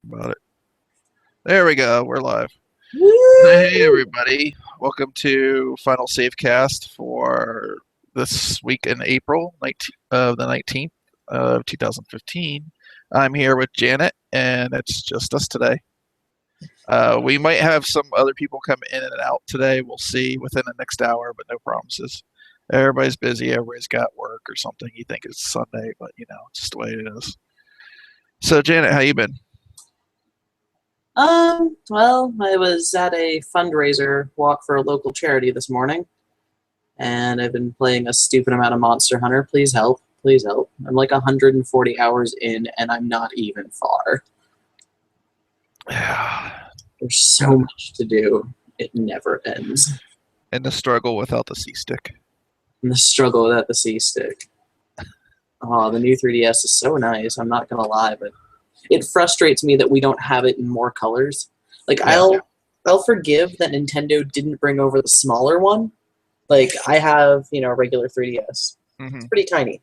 About it. There we go. We're live. Hey, Woo! everybody. Welcome to Final Savecast for this week in April of the 19th of 2015. I'm here with Janet, and it's just us today. We might have some other people come in and out today. We'll see within the next hour, but no promises. Everybody's busy. Everybody's got work or something. You think it's Sunday, but it's just the way it is. So, Janet, how you been? Well, I was at a fundraiser walk for a local charity this morning, and I've been playing a stupid amount of Monster Hunter. Please help. Please help. I'm like 140 hours in, and I'm not even far. There's so much to do. It never ends. And the struggle without the C stick. And the struggle without the C stick. Oh, the new 3DS is so nice. I'm not gonna lie, but it frustrates me that we don't have it in more colors. Like I'll forgive that Nintendo didn't bring over the smaller one. Like I have, a regular 3DS. It's pretty tiny.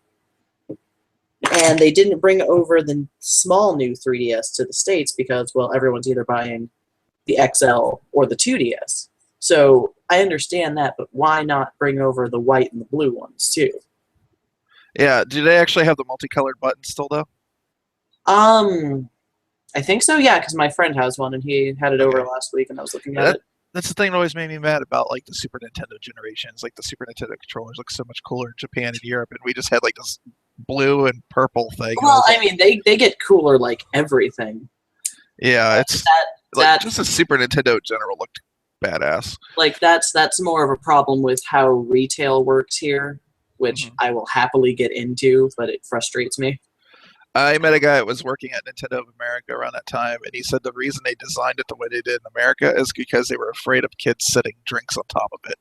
And they didn't bring over the small new 3DS to the States because, well, everyone's either buying the XL or the 2DS. So I understand that, but why not bring over the white and the blue ones too? Yeah, do they actually have the multicolored buttons still though? I think so, yeah, because my friend has one and he had it over Okay. last week and I was looking at That it. that's the thing that always made me mad about like the Super Nintendo generations. Like the Super Nintendo controllers look so much cooler in Japan and Europe, and we just had like this blue and purple thing. And I Well, was I like, mean, they get cooler like everything. yeah, it's That like that just the Super Nintendo in general looked badass. that's more of a problem with how retail works here, which hmm I will happily get into, but it frustrates me. I met a guy that was working at Nintendo of America around that time, and he said the reason they designed it the way they did in America is because they were afraid of kids setting drinks on top of it.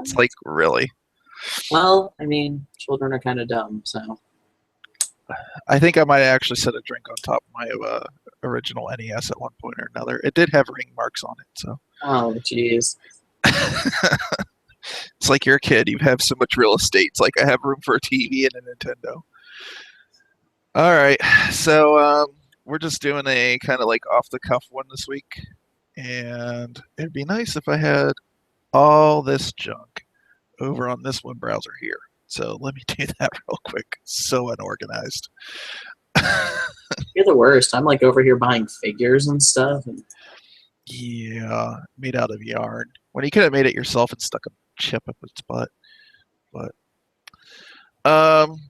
It's like, really? Well, I mean, children are kind of dumb, so. I think I might actually set a drink on top of my original NES at one point or another. It did have ring marks on it, so Oh, jeez. it's like you're a kid. You have so much real estate. It's like I have room for a TV and a Nintendo. All right, so we're just doing a kind of like off the cuff one this week, and it'd be nice if I had all this junk over on this one browser here. So let me do that real quick. So unorganized. You're the worst. I'm like over here buying figures and stuff. And Yeah, made out of yarn. When you could have made it yourself and stuck a chip up its butt. But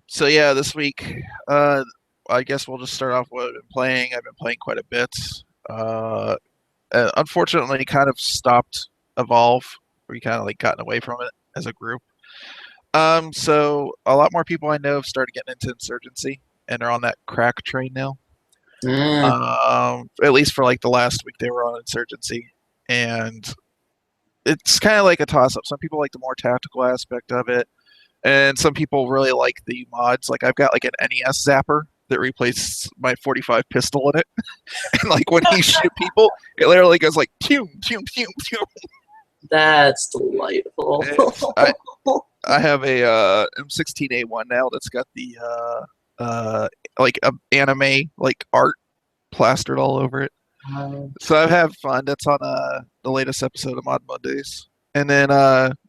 so yeah, this week, I guess we'll just start off with what I've been playing. I've been playing quite a bit. Uh, Unfortunately, kind of stopped Evolve. We kind of like gotten away from it as a group. So a lot more people I know have started getting into Insurgency and are on that crack train now. eh, At least for like the last week they were on Insurgency, and it's kind of like a toss up. Some people like the more tactical aspect of it, and some people really like the mods. Like I've got like an NES zapper that replaces my 45 pistol in it, and like when you shoot people, it literally goes like pew pew pew pew. that's delightful. It's, I have a M16A1 now that's got the like a anime like art plastered all over it. So I've had fun. That's on the latest episode of Mod Mondays. And then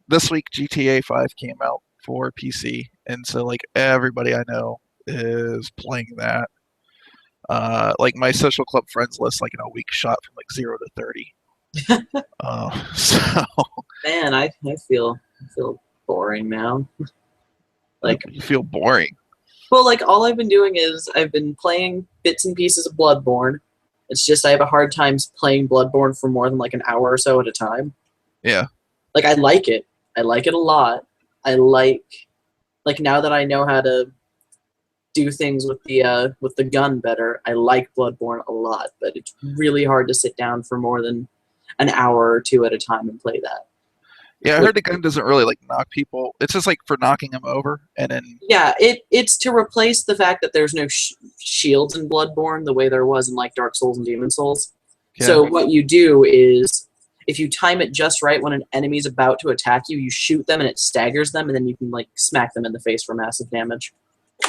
this week GTA 5 came out for PC, and so like everybody I know is playing that. Like my social club friends list, like in a week, shot from like 0 to 30. So Man, I feel boring now. Like, you feel boring. well, like all I've been doing is I've been playing bits and pieces of Bloodborne. It's just I have a hard time playing Bloodborne for more than like an hour or so at a time. Yeah, Like I like it. I like it a lot. I like now that I know how to do things with the gun better. I like Bloodborne a lot, but it's really hard to sit down for more than an hour or two at a time and play that. yeah. I Which, heard the gun doesn't really like knock people. It's just like for knocking them over, and then yeah, it's to replace the fact that there's no shields in Bloodborne the way there was in like Dark Souls and Demon Souls. yeah, So what you do is if you time it just right when an enemy's about to attack you, you shoot them and it staggers them, and then you can like smack them in the face for massive damage.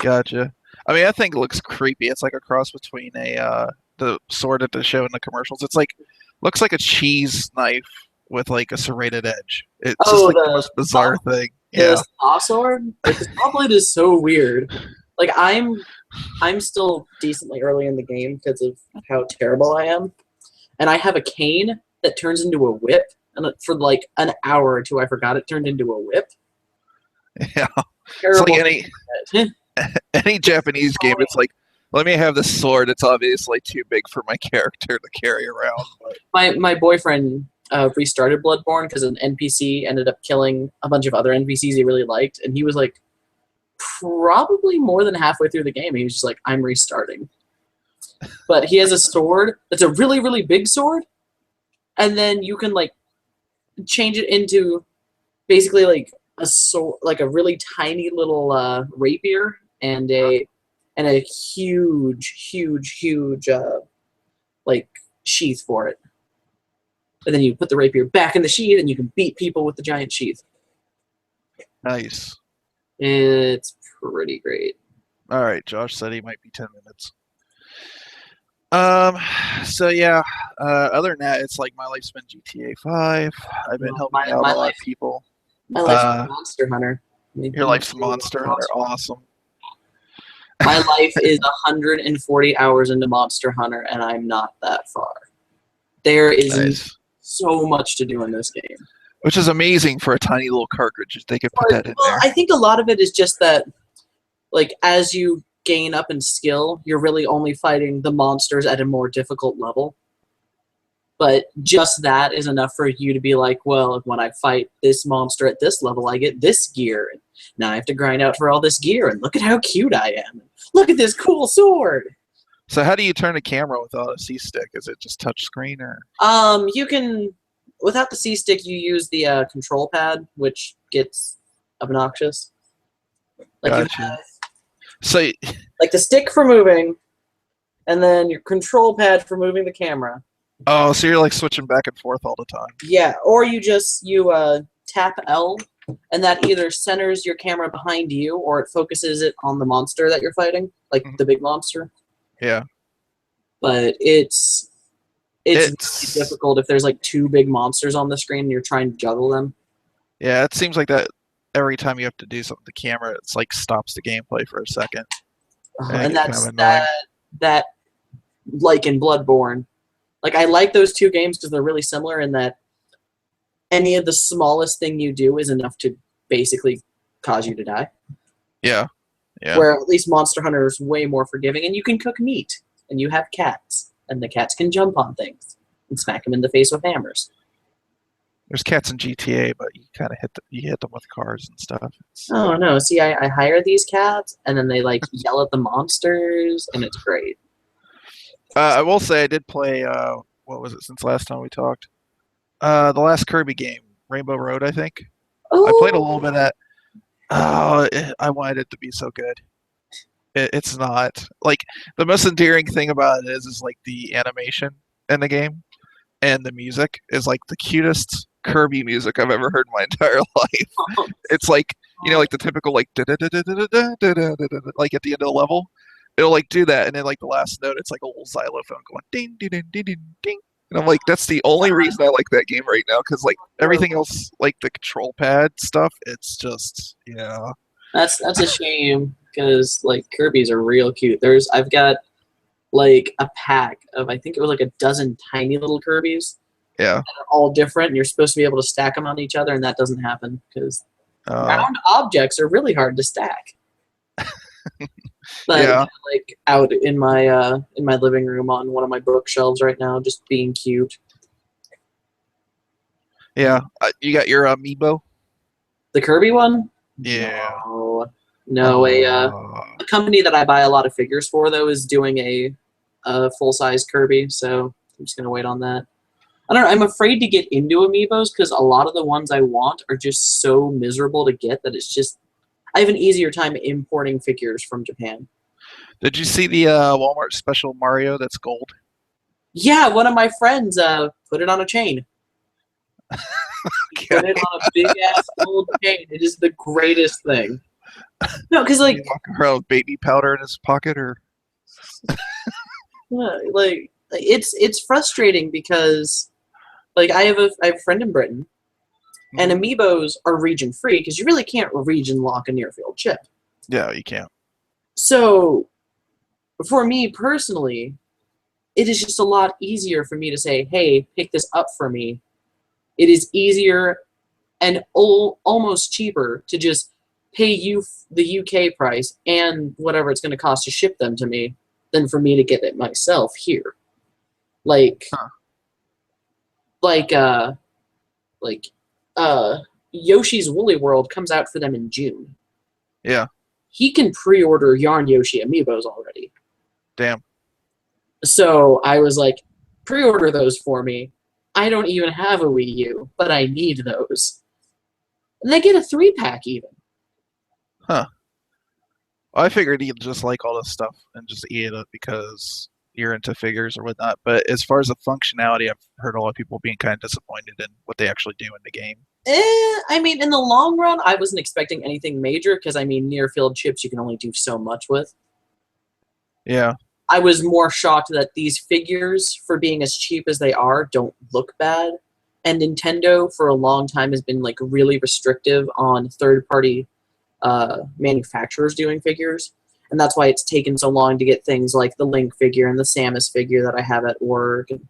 gotcha. I mean, that thing looks creepy. It's like a cross between the sword that they show in the commercials. It's like looks like a cheese knife with like a serrated edge. It's just Oh, like the most bizarre thing. the Yeah. saw sword. Like the saw blade is so weird. Like I'm still decently early in the game because of how terrible I am, and I have a cane that turns into a whip. And for like an hour or two, I forgot it turned into a whip. Yeah. It's Terrible. like any Japanese game. It's like, let me have this sword. It's obviously too big for my character to carry around. But My boyfriend restarted Bloodborne because an NPC ended up killing a bunch of other NPCs he really liked, and he was like probably more than halfway through the game. He was just like, "I'm restarting." But he has a sword that's a really really big sword, and then you can like change it into basically like a sword, like a really tiny little rapier and a huge like sheath for it. And then you put the rapier back in the sheath, and you can beat people with the giant sheath. nice. It's pretty great. All right. Josh said he might be 10 minutes. Um. So yeah. Other than that, it's like my life's been GTA 5. I've been helping out a lot of people. My life's Monster Hunter. Your life's Monster Hunter. Awesome. My life is 140 hours into Monster Hunter, and I'm not that far. There is Nice. so much to do in this game. Which is amazing for a tiny little cartridge. They could put that in there. I think a lot of it is just that, like, as you gain up in skill, you're really only fighting the monsters at a more difficult level. But just that is enough for you to be like, well, when I fight this monster at this level, I get this gear. And now I have to grind out for all this gear, and look at how cute I am. Look at this cool sword. So how do you turn a camera without a C-stick? Is it just touch screen or? You can, without the C-stick, you use the control pad, which gets obnoxious. Like Gotcha. So like the stick for moving, and then your control pad for moving the camera. oh, so you're like switching back and forth all the time. Yeah, or you tap L, and that either centers your camera behind you, or it focuses it on the monster that you're fighting, like the big monster. Yeah. But it's really difficult if there's like two big monsters on the screen and you're trying to juggle them. Yeah, it seems like that every time you have to do something, the camera it's like stops the gameplay for a second. And that's that like in Bloodborne. Like I like those two games because they're really similar in that any of the smallest thing you do is enough to basically cause you to die. Yeah. Yeah. Where at least Monster Hunter is way more forgiving, and you can cook meat, and you have cats, and the cats can jump on things and smack them in the face with hammers. There's cats in GTA, but you kind of hit them with cars and stuff. Oh no! See, I hire these cats, and then they like yell at the monsters, and it's great. I will say I did play. What was it since last time we talked? The last Kirby game, Rainbow Road, I think. Oh. I played a little bit of that. Oh, I wanted it to be so good. It's not. Like the most endearing thing about it is like the animation in the game, and the music is like the cutest Kirby music I've ever heard in my entire life. It's like like the typical like like at the end of the level, it'll like do that, and then like the last note, it's like a little xylophone going ding ding ding ding ding ding. And I'm like, that's the only reason I like that game right now, because like everything else, like the control pad stuff, it's just That's a shame because like Kirby's are real cute. I've got like a pack of I think it was like a dozen tiny little Kirby's. Yeah. They're all different, and you're supposed to be able to stack them on each other, and that doesn't happen because round objects are really hard to stack. But yeah. Like out in my living room on one of my bookshelves right now, just being cute. Yeah. You got your amiibo? The Kirby one? Yeah. No. A company that I buy a lot of figures for though is doing a full size Kirby, so I'm just gonna wait on that. I don't know. I'm afraid to get into amiibos because a lot of the ones I want are just so miserable to get that it's just. I have an easier time importing figures from Japan. Did you see the Walmart special Mario that's gold? Yeah, one of my friends put it on a chain. Okay. Put it on a big ass gold chain. It is the greatest thing. No, because He walking around with baby powder in his pocket, or like it's frustrating because like I have a friend in Britain, and Mhm. amiibos are region free because you really can't region lock a near field chip. Yeah, you can't. So for me personally, it is just a lot easier for me to say, hey, pick this up for me. It is easier and almost cheaper to just pay you the UK price and whatever it's going to cost to ship them to me than for me to get it myself here. Like, Huh. like, uh, like, Yoshi's Woolly World comes out for them in June. Yeah, He can pre-order Yarn Yoshi amiibos already. damn. So I was like, pre-order those for me. I don't even have a Wii U, but I need those. And they get a 3-pack even. Huh. I figured you'd just like all this stuff and just eat it because you're into figures or whatnot. But as far as the functionality, I've heard a lot of people being kind of disappointed in what they actually do in the game. I mean, in the long run, I wasn't expecting anything major because, I mean, near field chips you can only do so much with. Yeah. I was more shocked that these figures, for being as cheap as they are, don't look bad. And Nintendo, for a long time, has been like really restrictive on third-party manufacturers doing figures, and that's why it's taken so long to get things like the Link figure and the Samus figure that I have at work, and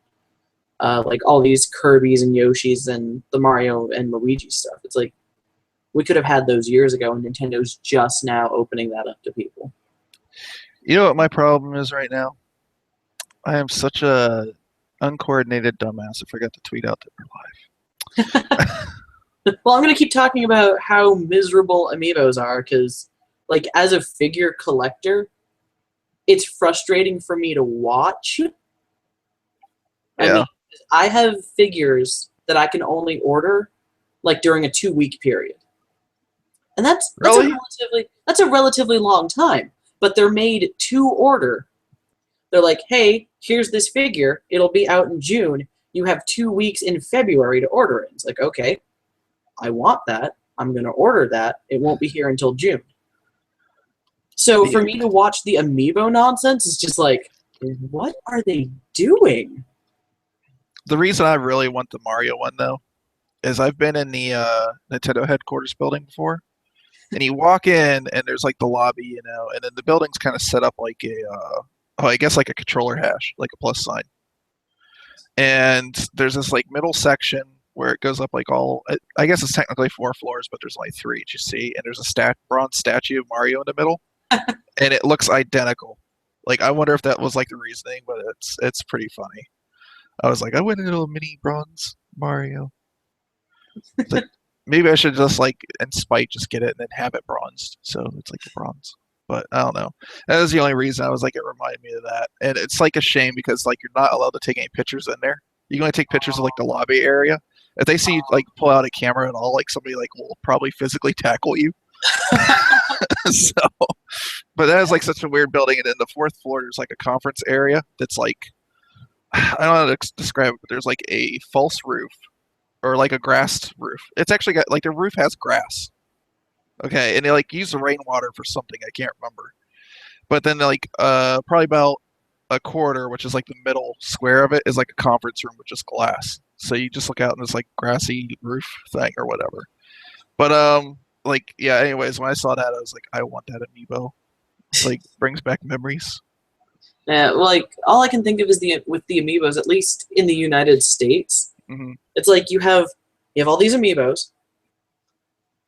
like all these Kirby's and Yoshi's and the Mario and Luigi stuff. It's like we could have had those years ago, and Nintendo's just now opening that up to people. You know what my problem is right now? I am such a uncoordinated dumbass. I forgot to tweet out that we're live. Well, I'm going to keep talking about how miserable amiibos are because, like, as a figure collector, it's frustrating for me to watch. I mean, Yeah. I have figures that I can only order like during a 2-week period, and Really? that's a relatively long time. But they're made to order. They're like, hey, here's this figure. It'll be out in June. You have 2 weeks in February to order it. It's like, okay, I want that. I'm going to order that. It won't be here until June. So for The, me to watch the amiibo nonsense is just like, what are they doing? the reason I really want the Mario one though is I've been in the Nintendo headquarters building before, and you walk in and there's like the lobby, and then the building's kind of set up like I guess like a controller hash, like a plus sign. And there's this like middle section where it goes up like I guess it's technically 4 floors, but there's only three you see, and there's a bronze statue of Mario in the middle, and it looks identical. Like I wonder if that was like the reasoning, but it's pretty funny. I was like, I went into a mini bronze Mario. It's like maybe I should just like in spite just get it and then have it bronzed, so it's like a bronze. But I don't know. That was the only reason I was like, it reminded me of that, and it's like a shame because like you're not allowed to take any pictures in there. You can only take pictures of like the lobby area. If they see you like pull out a camera at all, like somebody like will probably physically tackle you. So, but that is like such a weird building, and in the 4th floor there's like a conference area that's like I don't know how to describe it, but there's like a false roof or like a grass roof. It's actually got like the roof has grass. Okay, and they like use the rainwater for something I can't remember. But then like probably about a quarter, which is like the middle square of it, is like a conference room with just glass. So you just look out in this like grassy roof thing or whatever. But like yeah. Anyways, when I saw that, I was like, I want that amiibo. Like brings back memories. Yeah, like all I can think of is with the amiibos, at least in the United States, Hmm. it's like you have all these amiibos.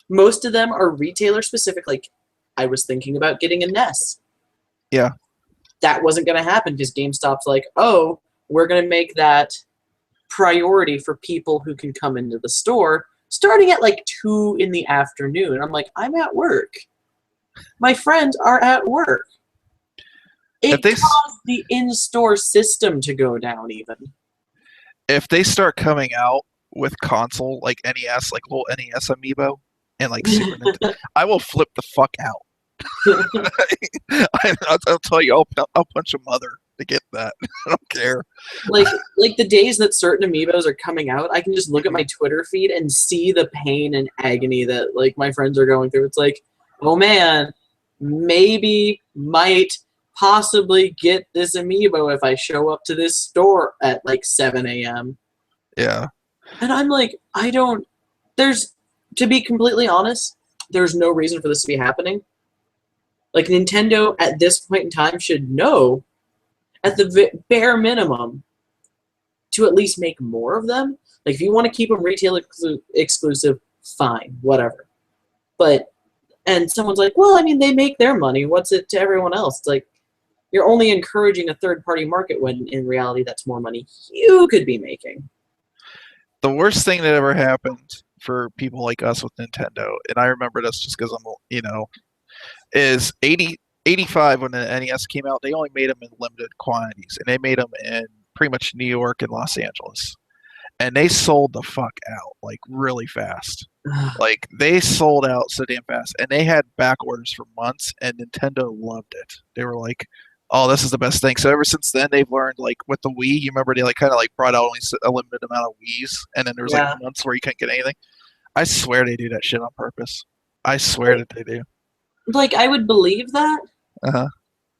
Most of them are retailer specific. Like I was thinking about getting a NES. Yeah. That wasn't going to happen because GameStop's like, oh, we're going to make that priority for people who can come into the store starting at like 2 in the afternoon. I'm like, I'm at work. My friends are at work. It caused the in-store system to go down even. If they start coming out with console like NES, like little NES amiibo, and like Super Nintendo, I will flip the fuck out. I'll tell you, I'll punch a mother to get that. I don't care. Like the days that certain amiibos are coming out, I can just look at my Twitter feed and see the pain and agony that like my friends are going through. It's like, oh man, maybe, might, possibly get this amiibo if I show up to this store at like 7 a.m. Yeah. And I'm like, there's, to be completely honest, there's no reason for this to be happening. Like, Nintendo at this point in time should know, at the bare minimum, to at least make more of them. Like, if you want to keep them retail exclusive, fine, whatever. But, and someone's like, well, I mean, they make their money. What's it to everyone else? It's like, you're only encouraging a third-party market when, in reality, that's more money you could be making. The worst thing that ever happened for people like us with Nintendo, and I remember this just because I'm, is 85 when the NES came out. They only made them in limited quantities, and they made them in pretty much New York and Los Angeles, and they sold the fuck out like really fast. Like they sold out so damn fast, and they had back orders for months, and Nintendo loved it. They were like, "Oh, this is the best thing." So ever since then, they've learned, like with the Wii. You remember they like kind of like brought out only a limited amount of Wii's, and then there was like months where you couldn't get anything. I swear they do that shit on purpose. I swear that they do. Like, I would believe that.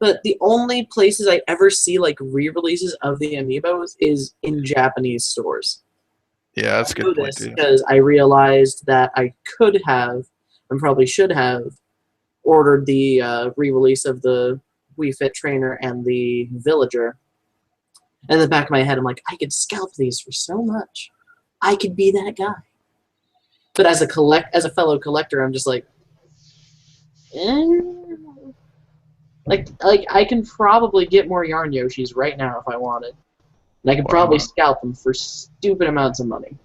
But the only places I ever see like re-releases of the amiibos is in Japanese stores. Yeah, that's a good point too. Because I realized that I could have, and probably should have, ordered the re-release of the Wii Fit Trainer and the Villager. And in the back of my head, I'm like, I could scalp these for so much. I could be that guy. But as a fellow collector, I'm just like, like I can probably get more Yarn Yoshis right now if I wanted. And I could probably scalp them for stupid amounts of money.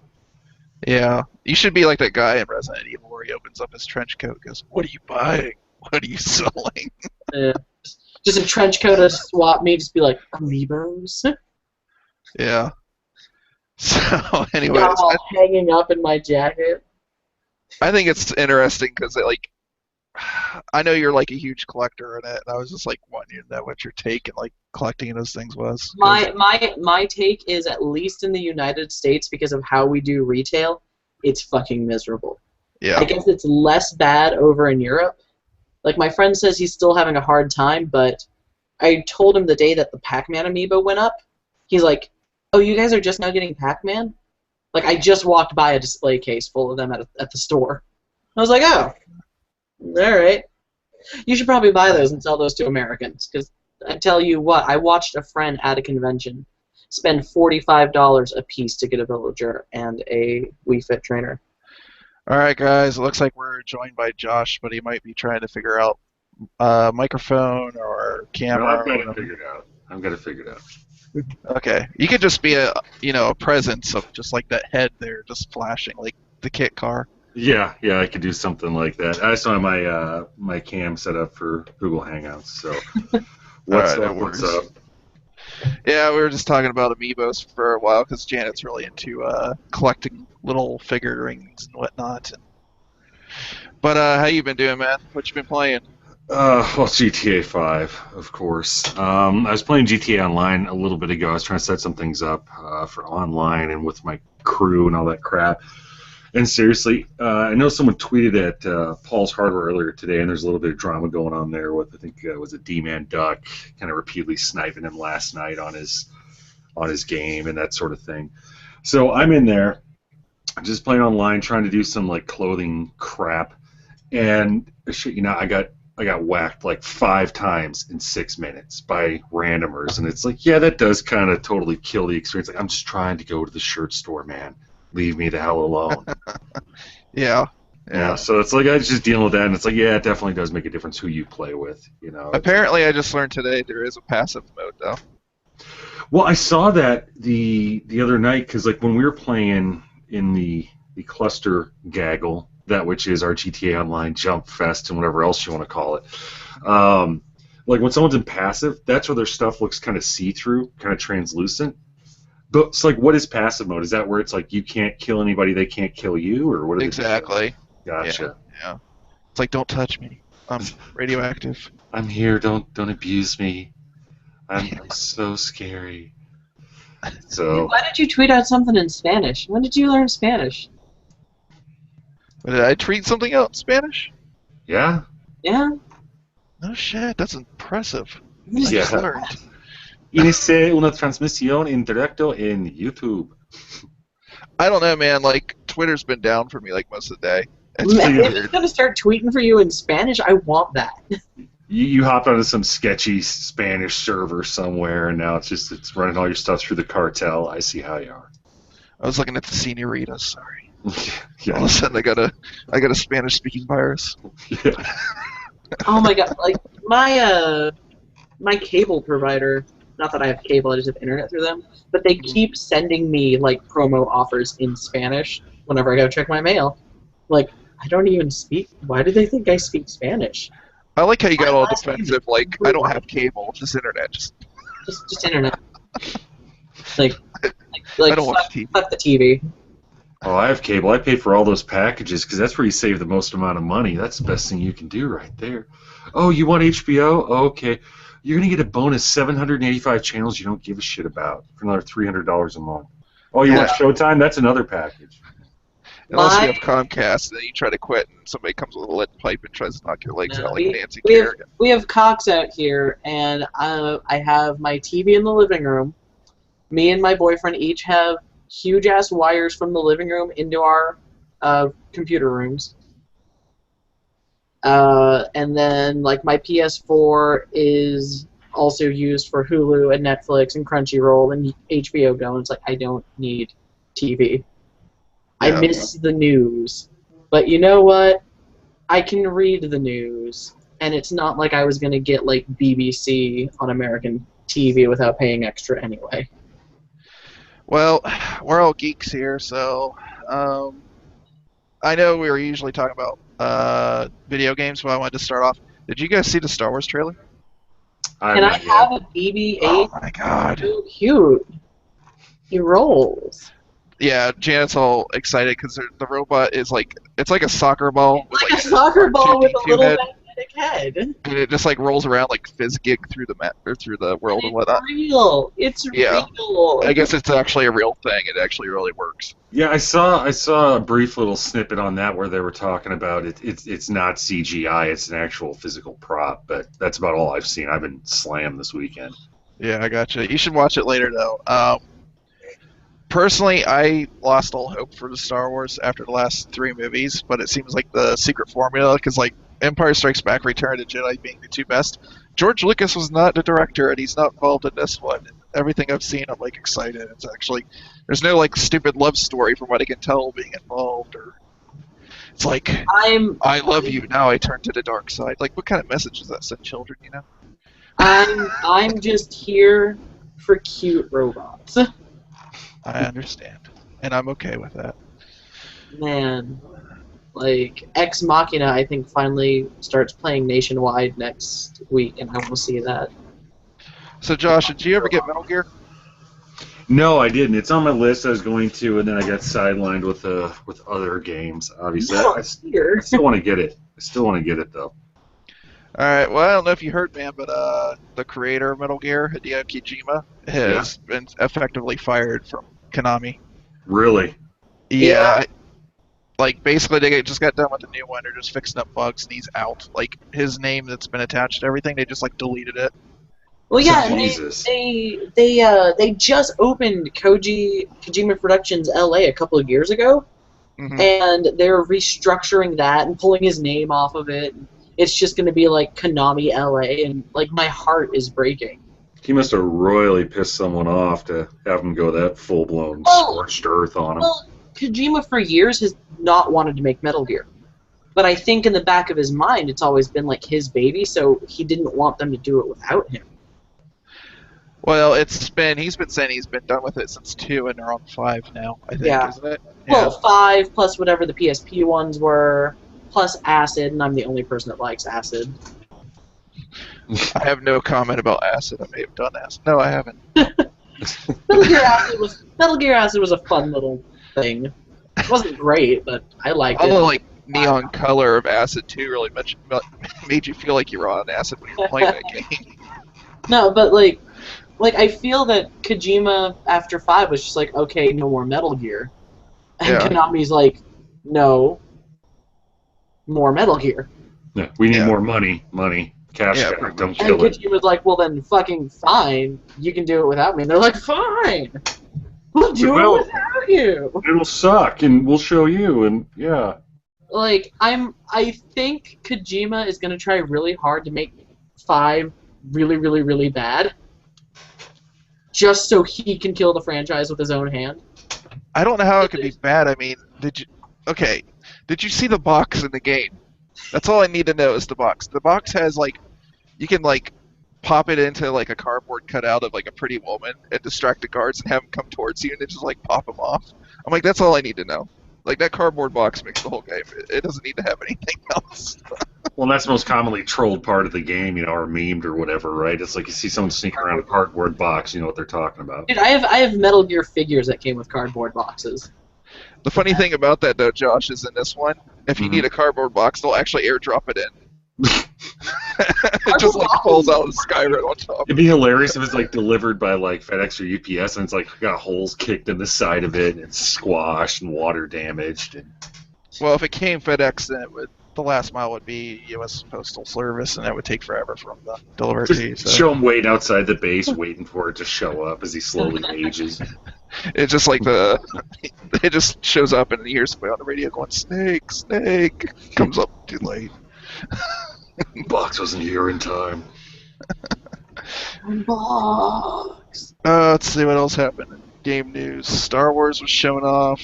Yeah. You should be like that guy in Resident Evil where he opens up his trench coat and goes, "What are you buying? What are you selling?" Yeah. Just a trench coat, a swap meet, just be like, amiibos? Yeah. So, anyways. I'm all hanging up in my jacket. I think it's interesting because, like, I know you're like a huge collector in it, and I was just like wanting to know what your take and like collecting those things was. My take is, at least in the United States, because of how we do retail, it's fucking miserable. Yeah. I guess it's less bad over in Europe. Like, my friend says he's still having a hard time, but I told him the day that the Pac-Man amiibo went up, he's like, "Oh, you guys are just now getting Pac-Man?" Like, I just walked by a display case full of them at the store. I was like, "Oh, all right. You should probably buy those and sell those to Americans." Because I tell you what, I watched a friend at a convention spend $45 a piece to get a Villager and a Wii Fit Trainer. All right, guys. It looks like we're joined by Josh, but he might be trying to figure out microphone or camera. No, I've got it figured out. Okay, you could just be a presence of just like that head there, just flashing like the kit car. Yeah, I could do something like that. I just don't have my cam set up for Google Hangouts. So what's up? Yeah, we were just talking about amiibos for a while because Janet's really into collecting little figurines and whatnot. But how you been doing, man? What you been playing? Well, GTA 5, of course. I was playing GTA Online a little bit ago. I was trying to set some things up for online and with my crew and all that crap. And seriously, I know someone tweeted at Paul's Hardware earlier today, and there's a little bit of drama going on there with, I think it was a D-Man Duck kind of repeatedly sniping him last night on his game and that sort of thing. So I'm in there, just playing online, trying to do some like clothing crap, and shit, I got whacked like 5 times in 6 minutes by randomers, and it's like, yeah, that does kind of totally kill the experience. Like, I'm just trying to go to the shirt store, man. Leave me the hell alone. Yeah. So it's like I was just dealing with that, and it's like, yeah, it definitely does make a difference who you play with. Apparently, I just learned today there is a passive mode, though. Well, I saw that the other night because like when we were playing in the cluster gaggle, that which is our GTA Online Jump Fest and whatever else you want to call it. Like when someone's in passive, that's where their stuff looks kind of see-through, kind of translucent. But it's like, what is passive mode? Is that where it's like you can't kill anybody, they can't kill you, or what? Exactly. Gotcha. Yeah. It's like, don't touch me. I'm radioactive. I'm here. Don't abuse me. I'm so scary. So. Why did you tweet out something in Spanish? When did you learn Spanish? Did I tweet something out in Spanish? Yeah. Yeah. No shit, that's impressive. I Yeah. just learned. Inicie una transmisión en directo en YouTube. I don't know, man. Like Twitter's been down for me like most of the day. It's If pretty it's weird. gonna start tweeting for you in Spanish, I want that. You hopped onto some sketchy Spanish server somewhere, and now it's running all your stuff through the cartel. I see how you are. I was looking at the senoritas. Sorry. All of Yeah. a sudden, I got a Spanish-speaking virus. Yeah. Oh my god! Like my cable provider. Not that I have cable, I just have internet through them. But they keep sending me like promo offers in Spanish whenever I go check my mail. Like I don't even speak. Why do they think I speak Spanish? I like how you got all last name is defensive. Like I don't have cable, just internet. Just Just internet. Like I don't watch fuck, TV. fuck the TV. Oh, I have cable. I pay for all those packages because that's where you save the most amount of money. That's the best thing you can do right there. Oh, you want HBO? Okay. You're going to get a bonus 785 channels you don't give a shit about for another $300 a month. Oh, you want Showtime? That's another package. Unless you My- have Comcast, and then you try to quit, and somebody comes with a lead pipe and tries to knock your legs No, out like Nancy we have Kerrigan. we have Cox out here, and I have my TV in the living room. Me and my boyfriend each have huge ass wires from the living room into our computer rooms. And then like my PS4 is also used for Hulu and Netflix and Crunchyroll and HBO Go. And it's like I don't need TV. I Yeah. miss the news, but you know what? I can read the news, and it's not like I was gonna get like BBC on American TV without paying extra anyway. Well, we're all geeks here, so I know we were usually talking about video games, but I wanted to start off. Did you guys see the Star Wars trailer? And I have a BB-8. Oh my god! So cute. He rolls. Yeah, Janet's all excited because the robot is like it's like a soccer ball with Like like a soccer ball with a R2-D2 little head, magnetic head. and it just like rolls around like Fizzgig through the map or through the world and whatnot. It's real. It's Yeah. real. I guess it's actually a real thing. It actually really works. Yeah, I saw a brief little snippet on that where they were talking about it's not CGI, it's an actual physical prop, but that's about all I've seen. I've been slammed this weekend. Yeah, I gotcha. You should watch it later though. Personally, I lost all hope for the Star Wars after the last 3 movies, but it seems like the secret formula, because like Empire Strikes Back, Return of the Jedi being the 2 best. George Lucas was not the director, and he's not involved in this one. Everything I've seen, I'm like excited. It's actually there's no like stupid love story from what I can tell being involved, or it's like I love you now. I turn to the dark side. Like, what kind of message does that send children? You know? I'm just here for cute robots. I understand, and I'm okay with that. Man, like Ex Machina, I think finally starts playing nationwide next week, and I want to see that. So, Josh, did you ever get Metal Gear? No, I didn't. It's on my list. I was going to, and then I got sidelined with other games. Obviously, No, I here. still want to get it. I still want to get it though. All right. Well, I don't know if you heard, man, but the creator of Metal Gear, Hideo Kojima, has been effectively fired from Konami. Really? Yeah. Like, basically, they just got done with the new one. They're just fixing up bugs, and he's out. Like, his name that's been attached to everything, they just, like, deleted it. Well, yeah, and Jesus. they just opened Kojima Productions LA a couple of years ago, Mhm. and they're restructuring that and pulling his name off of it. It's just going to be like Konami LA, and like my heart is breaking. He must have royally pissed someone off to have him go that full-blown Oh. scorched earth on him. Well, Kojima for years has not wanted to make Metal Gear, but I think in the back of his mind it's always been like his baby, so he didn't want them to do it without him. Well, he's been saying he's been done with it since 2, and they're on 5 now, I think, Yeah. isn't it? Well, 5 plus whatever the PSP ones were, plus Acid, and I'm the only person that likes Acid. I have no comment about Acid. I may have done Acid. No, I haven't. Metal Gear Acid was a fun little thing. It wasn't great, but I liked it. Although, like, neon color of Acid 2 really made you feel like you were on acid when you were playing that game. No, but like I feel that Kojima after 5 was just like, okay, no more Metal Gear, and Yeah. Konami's like, no, more Metal Gear. Yeah, we need Yeah. more money. Cash Yeah, cow, pretty don't much. And kill it. Kojima was like, well then fucking fine, you can do it without me. And they're like, fine, we'll do Well- it without you. It'll suck, and we'll show you, and yeah. Like, I think Kojima is gonna try really hard to make 5 really, really, really bad. Just so he can kill the franchise with his own hand. I don't know how it could be bad. I mean, did you see the box in the game? That's all I need to know is the box. The box has like, you can like pop it into like a cardboard cutout of like a pretty woman and distract the guards and have them come towards you and then just like pop them off. I'm like, that's all I need to know. Like that cardboard box makes the whole game. It doesn't need to have anything else. Well, that's the most commonly trolled part of the game, or memed or whatever, right? It's like you see someone sneaking around a cardboard box, you know what they're talking about. Dude, I have Metal Gear figures that came with cardboard boxes. The funny thing about that though, Josh, is in this one, if you need a cardboard box, they'll actually airdrop it in. It just like falls out of the sky right on top. It'd be hilarious if it's like delivered by like FedEx or UPS, and it's like got holes kicked in the side of it, and it's squashed and water damaged. And... Well, if it came FedEx, then the last mile would be U.S. Postal Service, and that would take forever from the delivery to you. Just So. show him waiting outside the base, waiting for it to show up as he slowly ages. It's just like it just shows up and you hear somebody on the radio going, "Snake, snake," comes up too late. Box wasn't here in time. Box. Let's see what else happened in game news. Star Wars was showing off.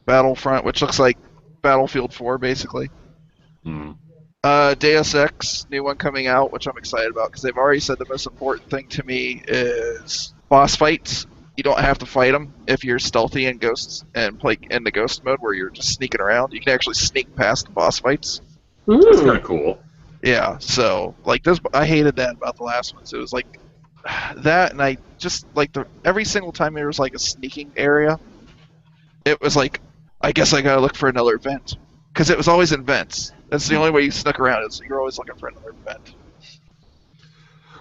Battlefront, which looks like Battlefield 4, basically. Hmm. Deus Ex, new one coming out, which I'm excited about because they've already said the most important thing to me is boss fights. You don't have to fight them if you're stealthy in Ghosts and play in the Ghost mode where you're just sneaking around. You can actually sneak past the boss fights. That's kind of cool. Yeah, so like this, I hated that about the last one. So it was like that, and I just like every single time there was like a sneaking area, it was like, I guess I gotta look for another vent because it was always in vents. That's the only way you snuck around is you're always looking for another vent.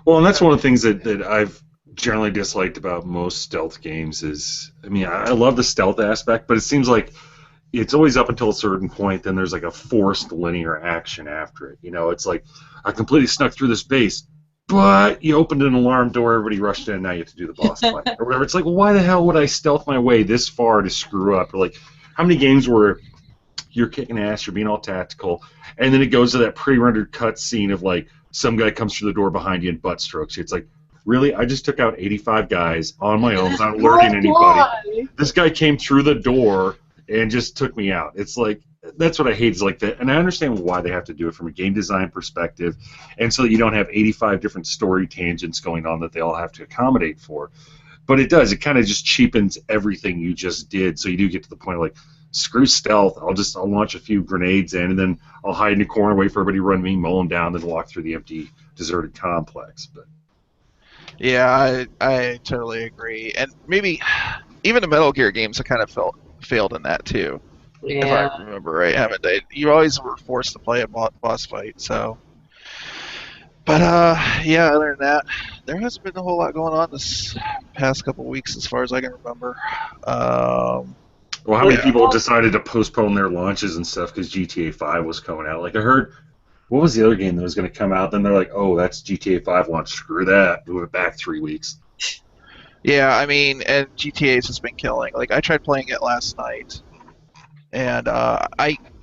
Well, and that's one of the things that I've generally disliked about most stealth games is, I mean, I love the stealth aspect, but it seems like it's always up until a certain point, then there's like a forced linear action after it. It's like, I completely snuck through this base, but you opened an alarm door, everybody rushed in, and now you have to do the boss fight. Or whatever. It's like, well, why the hell would I stealth my way this far to screw up? Or like, how many games where you're kicking ass, you're being all tactical, and then it goes to that pre-rendered cut scene of like, some guy comes through the door behind you and butt strokes you. It's like, really? I just took out 85 guys on my own without alerting anybody. This guy came through the door and just took me out. It's like, that's what I hate is like that. And I understand why they have to do it from a game design perspective, and so that you don't have 85 different story tangents going on that they all have to accommodate for. But it does. It kind of just cheapens everything you just did. So you do get to the point of like, screw stealth. I'll launch a few grenades in, and then I'll hide in a corner, wait for everybody to run me, mow them down, then walk through the empty, deserted complex. But Yeah, I totally agree. And maybe even the Metal Gear games have kind of failed in that too. If Yeah. I remember right, haven't they? You always were forced to play a boss fight, so. But yeah, other than that, there hasn't been a whole lot going on this past couple weeks as far as I can remember. well, how many people decided to postpone their launches and stuff because GTA 5 was coming out? Like I heard, what was the other game that was going to come out? Then they're like, oh, that's GTA 5 launch. Screw that. Move it back 3 weeks. Yeah, I mean, and GTA's just been killing. Like I tried playing it last night, and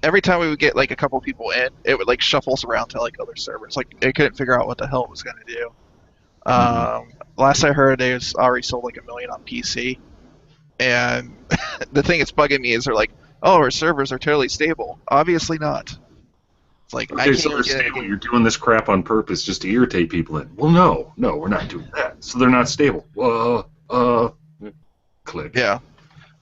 every time we would get like a couple people in, it would like shuffle us around to like other servers. Like it couldn't figure out what the hell it was going to do. Last I heard, it was already sold like 1 million on PC, and the thing that's bugging me is they're like, "Oh, our servers are totally stable." Obviously not. It's like I Okay, can't so they're get stable. You're doing this crap on purpose just to irritate people. In. Well, no, we're not doing that. So they're not stable. Click. Yeah.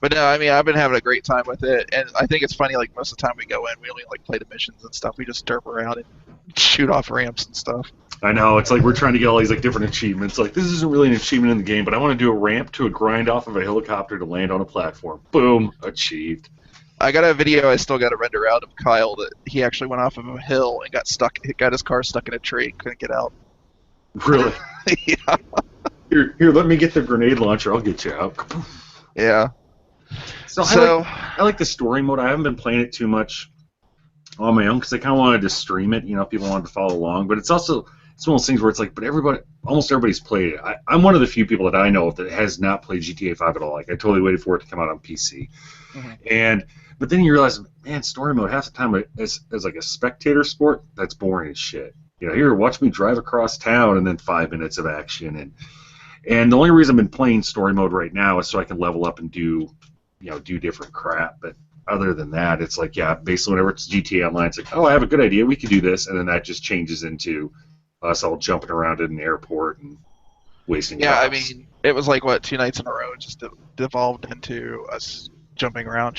But no, I mean, I've been having a great time with it, and I think it's funny, like, most of the time we go in, we only, like, play the missions and stuff. We just derp around and shoot off ramps and stuff. I know, it's like we're trying to get all these, like, different achievements. Like, this isn't really an achievement in the game, but I want to do a ramp to a grind off of a helicopter to land on a platform. Boom, achieved. I got a video I still got to render out of Kyle that he actually went off of a hill and got his car stuck in a tree, couldn't get out. Really? Yeah. Here, let me get the grenade launcher. I'll get you out. Yeah. So I like the story mode. I haven't been playing it too much on my own because I kind of wanted to stream it. You know, people wanted to follow along, but it's one of those things where it's like, but almost everybody's played it. I'm one of the few people that I know of that has not played GTA 5 at all. Like I totally waited for it to come out on PC, but then you realize, man, story mode half the time as like a spectator sport, that's boring as shit. You know, here, watch me drive across town and then 5 minutes of action and the only reason I've been playing story mode right now is so I can level up and do different crap. But other than that, it's like, yeah, basically whenever it's GTA Online, it's like, oh, I have a good idea, we could do this, and then that just changes into us all jumping around in an airport and wasting Yeah, I cops. mean, it was like, what, 2 nights in a row, it just devolved into us jumping around,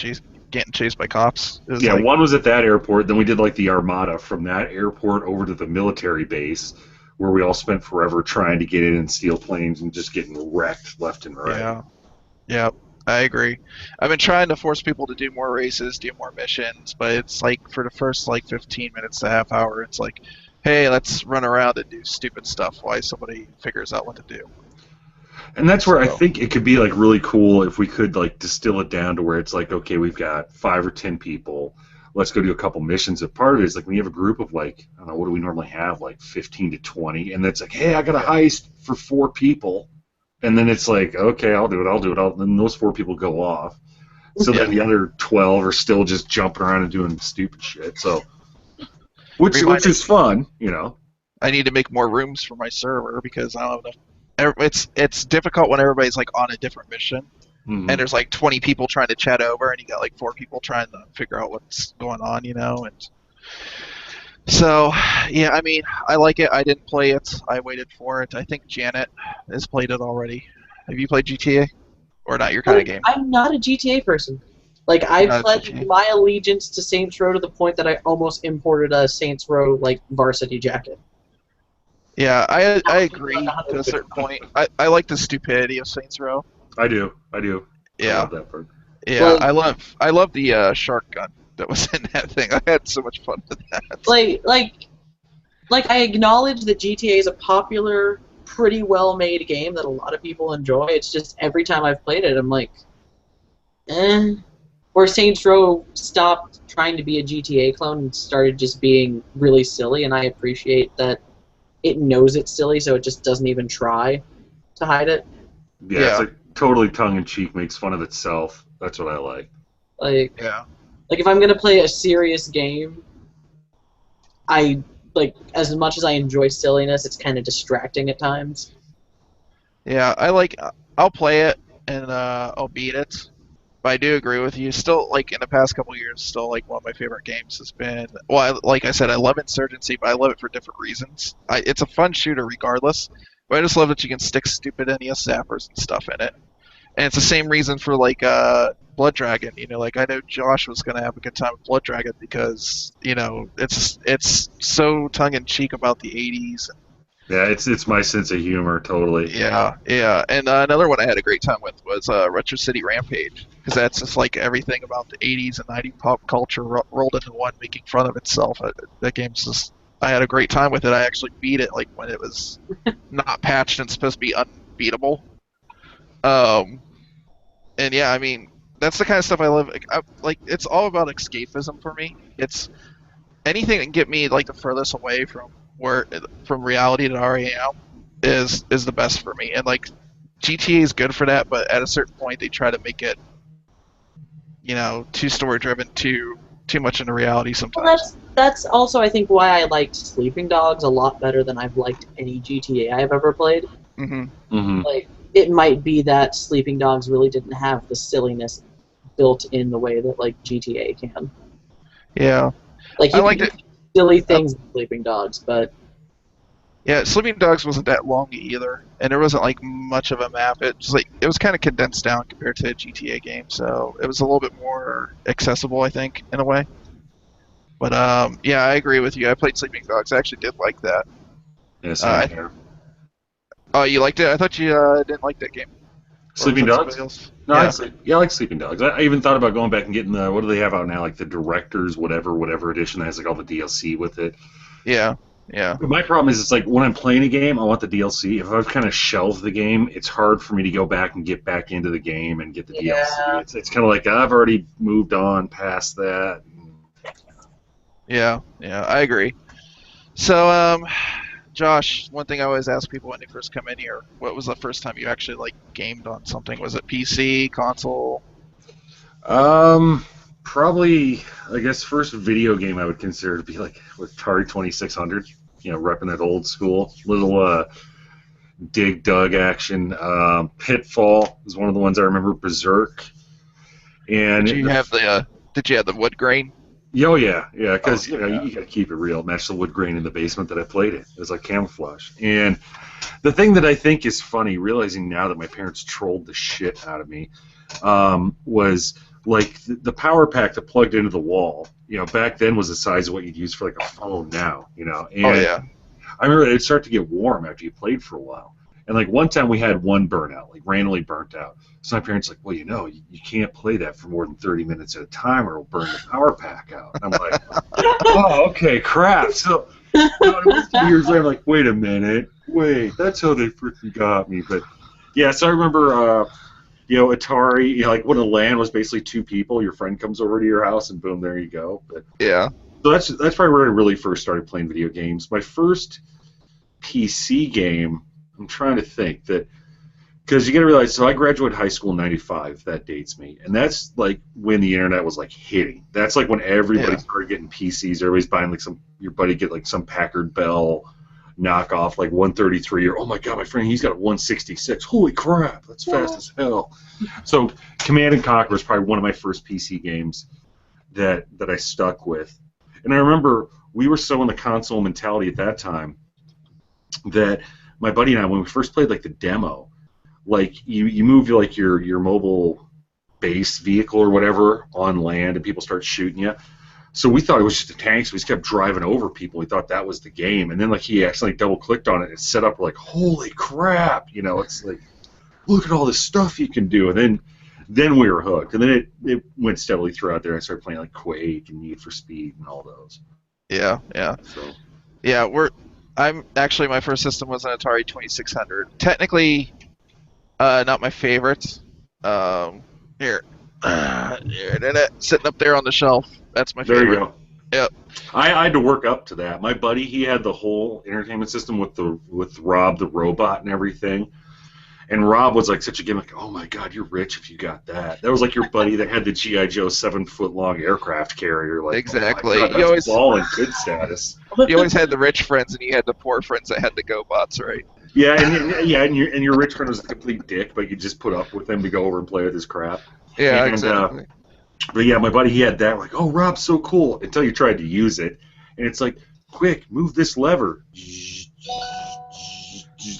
getting chased by cops. It was Yeah, like, one was at that airport, then we did like the Armada from that airport over to the military base, where we all spent forever trying to get in and steal planes and just getting wrecked left and right. yeah, I agree. I've been trying to force people to do more races, do more missions, but it's like for the first like 15 minutes to half hour, it's like, hey, let's run around and do stupid stuff while somebody figures out what to do. And that's where I So- think it could be like really cool if we could like distill it down to where it's like, okay, we've got 5 or 10 people. Let's go do a couple missions. And part of it is like when you have a group of like, I don't know, what do we normally have? Like 15 to 20. And it's like, hey, I got a heist for 4 people. And then it's like, okay, I'll do it. Then those 4 people go off. So then the other 12 are still just jumping around and doing stupid shit. So, which is fun, you know. I need to make more rooms for my server because I don't have enough. It's difficult when everybody's like on a different mission, Mhm. and there's like 20 people trying to chat over, and you got like 4 people trying to figure out what's going on, you know. And so, yeah, I mean, I like it. I didn't play it. I waited for it. I think Janet has played it already. Have you played GTA, or not your kind of game? I'm not a GTA person. Like, I Not a pledged GTA. my allegiance to Saints Row to the point that I almost imported a Saints Row, like, varsity jacket. Yeah, I agree to a certain point. I like the stupidity of Saints Row. I do. I Yeah, love that part. yeah, Like- I love the shark gun that was in that thing. I had so much fun with that. Like, I acknowledge that GTA is a popular, pretty well-made game that a lot of people enjoy. It's just every time I've played it, I'm like, eh. Where Saints Row stopped trying to be a GTA clone and started just being really silly, and I appreciate that it knows it's silly, so it just doesn't even try to hide it. Yeah, Yeah. it's like totally tongue-in-cheek, makes fun of itself. That's what I like. Like, Yeah, if I'm gonna play a serious game, I like as much as I enjoy silliness, it's kind of distracting at times. yeah, I'll play it and I'll beat it. But I do agree with you. Still, like in the past couple of years, still like one of my favorite games has been. Well, like I said, I love Insurgency, but I love it for different reasons. It's a fun shooter regardless, but I just love that you can stick stupid NES zappers and stuff in it. And it's the same reason for like Blood Dragon. You know, like I know Josh was gonna have a good time with Blood Dragon because you know it's so tongue in cheek about the '80s. Yeah, it's my sense of humor, totally. Yeah, yeah. And another one I had a great time with was Retro City Rampage because that's just like everything about the '80s and '90s pop culture rolled into one, making fun of itself. That game's just. I had a great time with it. I actually beat it like when it was not patched and supposed to be unbeatable. And yeah, I mean, that's the kind of stuff I love. Like, it's all about escapism for me. It's anything that can get me like the furthest away from reality that I already am is the best for me. And like, GTA is good for that, but at a certain point, they try to make it, you know, too story driven, too much into reality sometimes. Well, that's also I think why I liked Sleeping Dogs a lot better than I've liked any GTA I've ever played. Mm-hmm. Like, it might be that Sleeping Dogs really didn't have the silliness built in the way that like GTA can. Yeah. Like, I you liked can it. do silly things in Sleeping Dogs, but Yeah, Sleeping Dogs wasn't that long either, and there wasn't like much of a map. It was kind of condensed down compared to a GTA game, so it was a little bit more accessible, I think, in a way. But yeah, I agree with you. I played Sleeping Dogs. I actually did like that. Yeah, same here. Oh, you liked it? I thought you didn't like that game. Or Sleeping was that Dogs? somebody else? No, Yeah. I like Sleeping Dogs. I even thought about going back and getting the, what do they have out now, like the Directors whatever edition that has like all the DLC with it. Yeah. Yeah. But my problem is, it's like when I'm playing a game, I want the DLC. If I've kind of shelved the game, it's hard for me to go back and get back into the game and get the Yeah. DLC. It's kind of like I've already moved on past that. Yeah, yeah, I agree. So, Josh, one thing I always ask people when they first come in here, what was the first time you actually like gamed on something? Was it PC, console? Probably, I guess, first video game I would consider to be like with Atari 2600. Repping that old school little dig dug action. Pitfall is one of the ones I remember. Berserk, and Did you have the wood grain? oh yeah, because Yeah. you got to keep it real. Match the wood grain in the basement that I played in. It was like camouflage. And the thing that I think is funny, realizing now that my parents trolled the shit out of me, was like the power pack that plugged into the wall. Back then was the size of what you'd use for like a phone now. And Oh yeah. I remember it'd start to get warm after you played for a while. And like one time we had one burnout, like randomly burnt out. So my parents like, well, you can't play that for more than 30 minutes at a time or it'll burn the power pack out. And I'm like, oh, okay, crap. So years later, I'm like, wait a minute, that's how they freaking got me. But yeah, so I remember, Atari, like when a LAN was basically two people, your friend comes over to your house and boom, there you go. But Yeah. so that's probably where I really first started playing video games. My first PC game, I'm trying to think that, because you got to realize, so I graduated high school in '95. That dates me, and that's like when the internet was like hitting. That's like when everybody Yeah. started getting PCs. Everybody's buying like your buddy get like some Packard Bell knockoff, like 133, or oh my god, my friend, he's got a 166. Holy crap, that's fast as hell. So Command and Conquer was probably one of my first PC games that I stuck with. And I remember we were so in the console mentality at that time that my buddy and I, when we first played like the demo, like you move like your mobile base vehicle or whatever on land and people start shooting you. So we thought it was just a tank, so we just kept driving over people. We thought that was the game. And then like he accidentally double clicked on it and it set up like, holy crap, it's like, look at all this stuff you can do. And then we were hooked. And then it went steadily throughout there. I started playing like Quake and Need for Speed and all those. Yeah. Yeah. So Yeah. My first system was an Atari 2600. Technically, not my favorite. Here, sitting up there on the shelf. That's my there favorite. you go. Yep. I had to work up to that. My buddy, he had the whole entertainment system with Rob the robot and everything. And Rob was like such a gimmick. Oh my God, you're rich if you got that. That was like your buddy that had the GI Joe 7-foot-long aircraft carrier. Like Exactly. Oh my God, You always- that's all in good status. You always had the rich friends, and you had the poor friends that had the GoBots, right? Yeah, and your rich friend was a complete dick, but you just put up with him to go over and play with his crap. Yeah, And, exactly. But yeah, my buddy, he had that. Like, oh, Rob's so cool. Until you tried to use it, and it's like, quick, move this lever.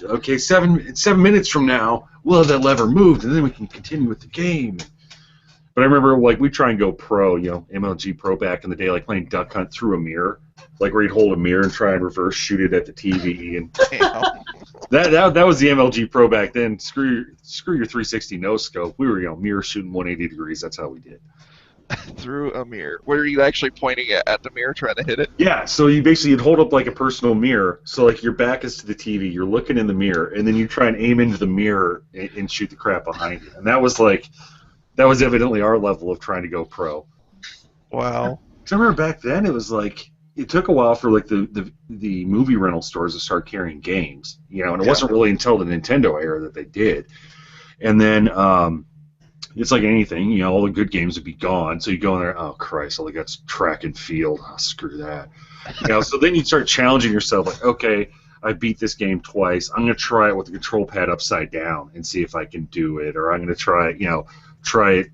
Okay, 7 minutes from now, we'll have that lever moved, and then we can continue with the game. But I remember, like, we'd try and go pro, MLG Pro back in the day, like playing Duck Hunt through a mirror, like where you'd hold a mirror and try and reverse shoot it at the TV, and that was the MLG Pro back then. Screw your 360 no scope. We were mirror shooting 180 degrees. That's how we did. Through a mirror. Where are you actually pointing at the mirror, trying to hit it? Yeah, so you'd hold up like a personal mirror. So like your back is to the TV, you're looking in the mirror, and then you try and aim into the mirror and shoot the crap behind you. And that was evidently our level of trying to go pro. Wow. So I remember back then it was like it took a while for like the movie rental stores to start carrying games, and it wasn't really until the Nintendo era that they did. And then it's like anything, all the good games would be gone. So you go in there, oh Christ, all they got's track and field. Oh, screw that. So then you start challenging yourself, like, okay, I beat this game twice. I'm gonna try it with the control pad upside down and see if I can do it, or I'm gonna try it,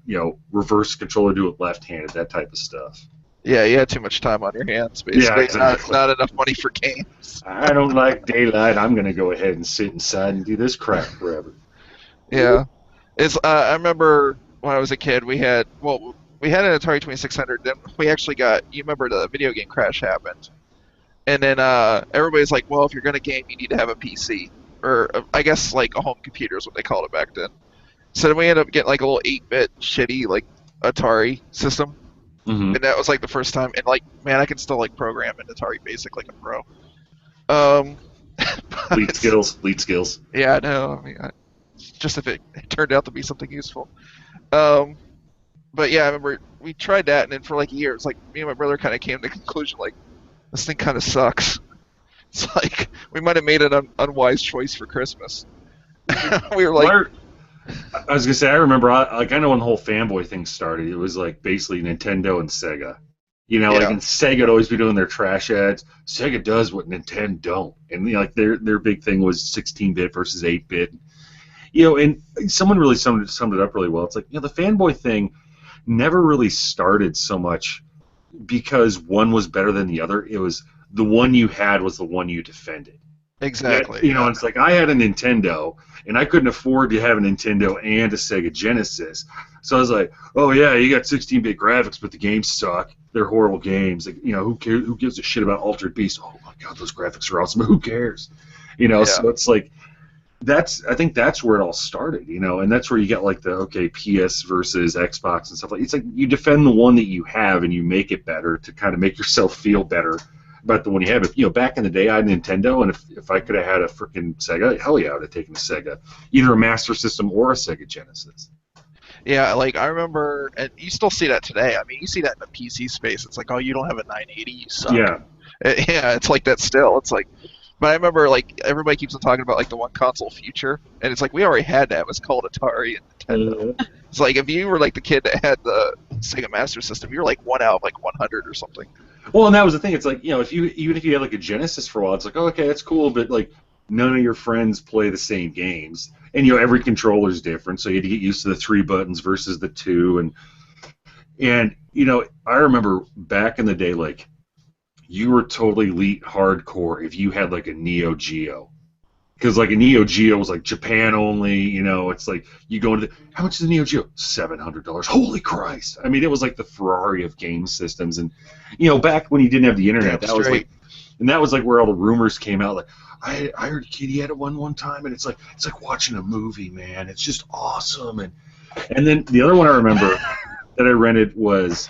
reverse controller, do it left-handed, that type of stuff. Yeah, you had too much time on your hands, basically. Yeah, exactly. Not enough money for games. I don't like daylight. I'm gonna go ahead and sit inside and do this crap forever. Yeah. I remember when I was a kid, we had an Atari 2600. Then we actually you remember the video game crash happened. And then everybody's like, well, if you're going to game, you need to have a PC. Or I guess like a home computer is what they called it back then. So then we ended up getting like a little 8-bit shitty like Atari system. Mm-hmm. And that was like the first time. And like, man, I can still like program in Atari Basic like a pro. Lead skills. Yeah, no, I mean, just if it turned out to be something useful. But but yeah, I remember we tried that, and then for like a year, it's like me and my brother kind of came to the conclusion like this thing kind of sucks. It's like we might have made an unwise choice for Christmas. We were like, I was gonna say, I remember, I know when the whole fanboy thing started, it was like basically Nintendo and Sega. You know, like, Yeah. and Sega would always be doing their trash ads. Sega does what Nintendo don't, and you know, like their big thing was 16-bit versus 8-bit. You know, and someone really summed it up really well. It's like, you know, the fanboy thing never really started so much because one was better than the other. It was the one you had was the one you defended. exactly. You know, Yeah. it's like I had a Nintendo, and I couldn't afford to have a Nintendo and a Sega Genesis. So I was like, oh yeah, you got 16-bit graphics, but the games suck. They're horrible games. Like, you know, who cares? Who gives a shit about Altered Beast? Oh my god, those graphics are awesome. Who cares? You know, Yeah. so it's like I think that's where it all started. You know, and that's where you get like the PS versus Xbox and stuff like. It's like you defend the one that you have and you make it better to kind of make yourself feel better about the one you have. If, you know, back in the day, I had Nintendo, and if I could have had a freaking Sega, hell yeah, I would have taken a Sega, either a Master System or a Sega Genesis. Yeah, like I remember, and you still see that today. I mean, you see that in the PC space. It's like, oh, you don't have a 980, you suck. Yeah, Yeah, it's like that still. It's like, but I remember like everybody keeps on talking about like the one console future, and it's like we already had that. It was called Atari and Nintendo. It's like if you were like the kid that had the Sega Master System, you're like one out of like 100 or something. Well, and that was the thing. It's like, you know, even if you had like a Genesis for a while, it's like, oh, okay, that's cool, but like none of your friends play the same games, and you know every controller's different, so you had to get used to the 3 buttons versus the 2, and you know, I remember back in the day, like you were totally elite hardcore if you had like a Neo Geo. Because like a Neo Geo was like Japan only, you know. It's like you go into how much is a Neo Geo? $700. Holy Christ! I mean, it was like the Ferrari of game systems, and you know, back when you didn't have the internet, Damn that was straight. like, and that was like where all the rumors came out. Like I heard a kid he had it one time, and it's like watching a movie, man. It's just awesome, and then the other one I remember that I rented was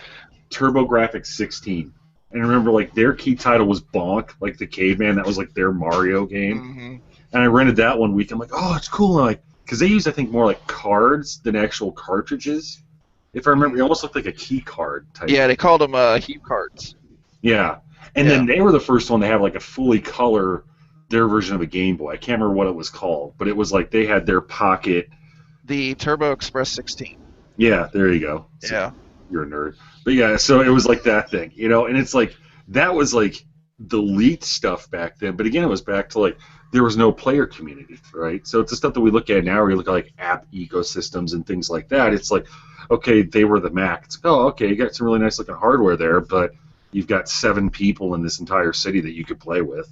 TurboGrafx 16. And I remember like their key title was Bonk, like the caveman. That was like their Mario game. Hmm. And I rented that one week. I'm like, oh, it's cool. And like, because they use, I think, more like cards than actual cartridges. If I remember, it almost looked like a key card type. Yeah, they called them Hue cards. Yeah. And then they were the first one to have like a fully color, their version of a Game Boy. I can't remember what it was called, but it was like they had their pocket. The Turbo Express 16. Yeah, there you go. So Yeah. you're a nerd. But yeah, so it was like that thing, you know, and it's like, that was like the elite stuff back then. But again, it was back to like, there was no player community, right? So it's the stuff that we look at now, where you look at like app ecosystems and things like that. It's like, okay, they were the Mac. It's like, oh, okay, you got some really nice looking hardware there, but you've got 7 people in this entire city that you could play with.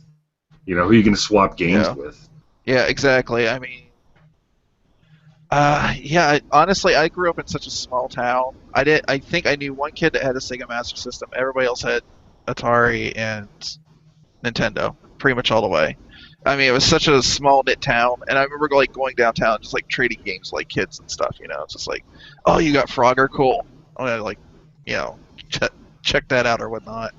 You know, who are you going to swap games with? Yeah, exactly. I mean, honestly, I grew up in such a small town. I think I knew one kid that had a Sega Master System. Everybody else had Atari and Nintendo, pretty much all the way. I mean, it was such a small knit town, and I remember like going downtown, and just like trading games like kids and stuff. You know, it's just like, oh, you got Frogger, cool. I'm gonna like, you know, check that out or whatnot.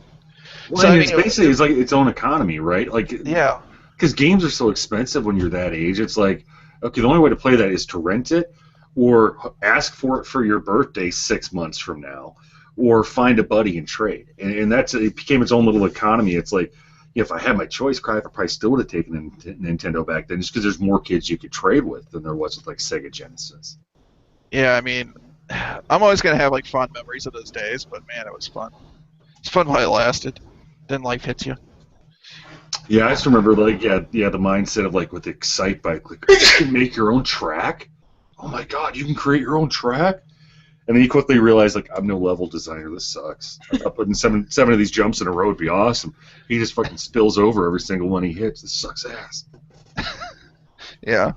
Well, So, I and mean, it's basically it's like its own economy, right? Like, Yeah, because games are so expensive when you're that age. It's like, okay, the only way to play that is to rent it, or ask for it for your birthday 6 months from now, or find a buddy and trade. And that's, it became its own little economy. It's like, if I had my choice, I probably still would have taken a Nintendo back then, just because there's more kids you could trade with than there was with like Sega Genesis. yeah. I mean, I'm always gonna have like fond memories of those days, but man, it was fun. It's fun while it lasted. Then life hits you. Yeah, I just remember like the mindset of like with Excitebike, like you can make your own track. Oh my god, you can create your own track. And then you quickly realize, like, I'm no level designer. This sucks. I thought putting seven of these jumps in a row would be awesome. He just fucking spills over every single one he hits. This sucks ass. Yeah,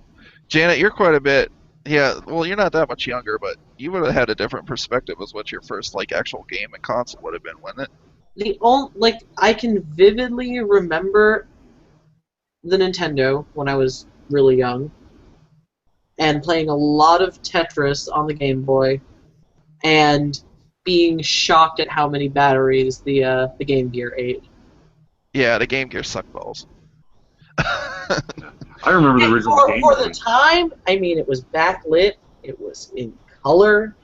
Janet, you're quite a bit. Yeah, well, you're not that much younger, but you would have had a different perspective as what your first like actual game and console would have been, wouldn't it? The only, like, I can vividly remember the Nintendo when I was really young, and playing a lot of Tetris on the Game Boy, and being shocked at how many batteries the Game Gear ate. Yeah, the Game Gear sucked balls. I remember the And original for, Game for Boy. the time, I mean, it was backlit, it was in color,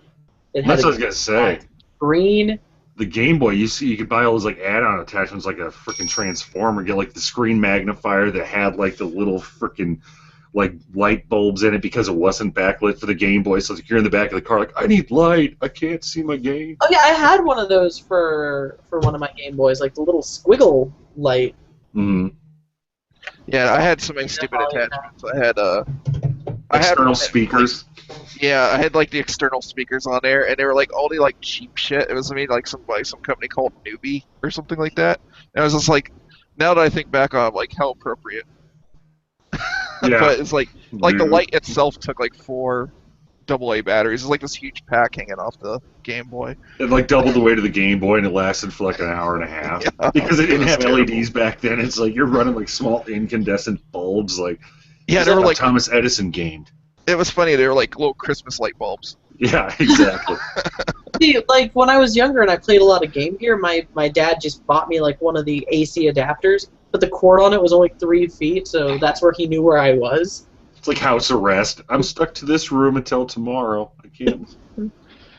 It had That's what I was gonna say. green. The Game Boy, you could buy all those like add-on attachments, like a freaking transformer. Get like the screen magnifier that had like the little freaking like light bulbs in it because it wasn't backlit for the Game Boy. So you're in the back of the car, like I need light. I can't see my game. Oh yeah, I had one of those for one of my Game Boys, like the little squiggle light. Mm-hmm. Yeah, I had so many stupid attachments. I had External speakers. Yeah, I had like the external speakers on there, and they were like all the like cheap shit. It was made like some company called Newbie or something like that. And I was just like, now that I think back on, like how appropriate. Yeah. But it's like the light itself took like 4 AA batteries. It's like this huge pack hanging off the Game Boy. It like doubled the weight of the Game Boy, and it lasted for like an hour and a half because it didn't have LEDs back then. It's like you're running like small incandescent bulbs, like they were like Thomas Edison gamed. It was funny. They were like little Christmas light bulbs. Yeah, exactly. See, like when I was younger and I played a lot of Game Gear, my dad just bought me like one of the AC adapters, but the cord on it was only 3 feet, so that's where he knew where I was. It's like house arrest. I'm stuck to this room until tomorrow. I can't.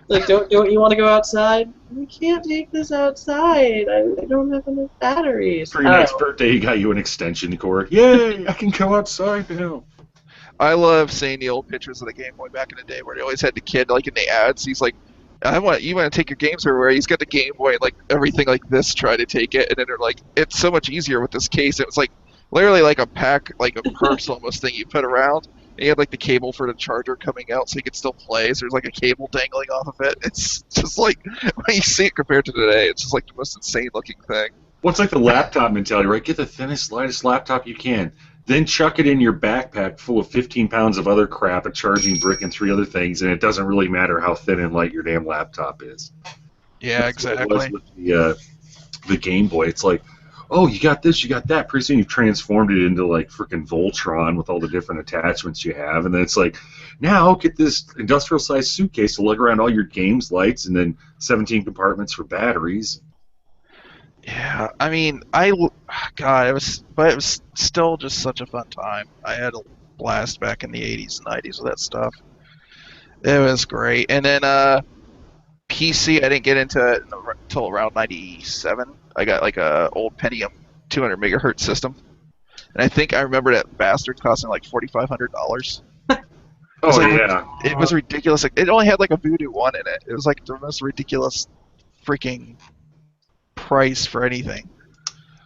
Like, don't you want to go outside? We can't take this outside. I don't have enough batteries. For your next birthday, he got you an extension cord. Yay! I can go outside now. I love seeing the old pictures of the Game Boy back in the day where they always had the kid like in the ads. He's like, you want to take your games everywhere. He's got the Game Boy and like everything like this, try to take it, and then they're like, it's so much easier with this case. It was like literally like a pack, like a purse almost thing you put around. And you had like the cable for the charger coming out so you could still play. So there's like a cable dangling off of it. It's just like when you see it compared to today, it's just like the most insane looking thing. Well, it's like the laptop mentality, right? Get the thinnest, lightest laptop you can. Then chuck it in your backpack full of 15 pounds of other crap, a charging brick, and 3 other things, and it doesn't really matter how thin and light your damn laptop is. Yeah, That's exactly. what it was with the Game Boy. It's like, oh, you got this, you got that. Pretty soon you've transformed it into like freaking Voltron with all the different attachments you have, and then it's like, now get this industrial-sized suitcase to lug around all your games, lights, and then 17 compartments for batteries. Yeah, I mean, God, it was still just such a fun time. I had a blast back in the 80s and 90s with that stuff. It was great. And then PC, I didn't get into it until around 97. I got like a old Pentium 200 megahertz system. And I think I remember that bastard costing like $4,500. Oh, yeah. It was ridiculous. It only had like a Voodoo 1 in it. It was like the most ridiculous freaking price for anything.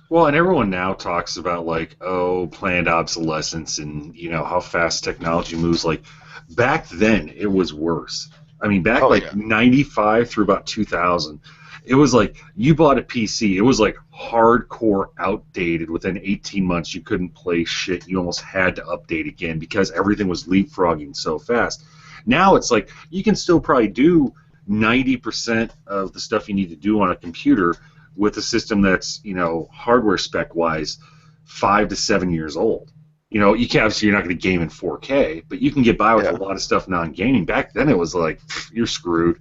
Well, and everyone now talks about like, oh, planned obsolescence and how fast technology moves. Like back then, it was worse. I mean, back 95 through about 2000, it was like you bought a PC. It was like hardcore outdated. Within 18 months, you couldn't play shit. You almost had to update again because everything was leapfrogging so fast. Now it's like you can still probably do 90% of the stuff you need to do on a computer with a system that's, hardware spec wise 5 to 7 years old. You can't, obviously you're not going to game in 4K, but you can get by with a lot of stuff non-gaming. Back then it was like, you're screwed.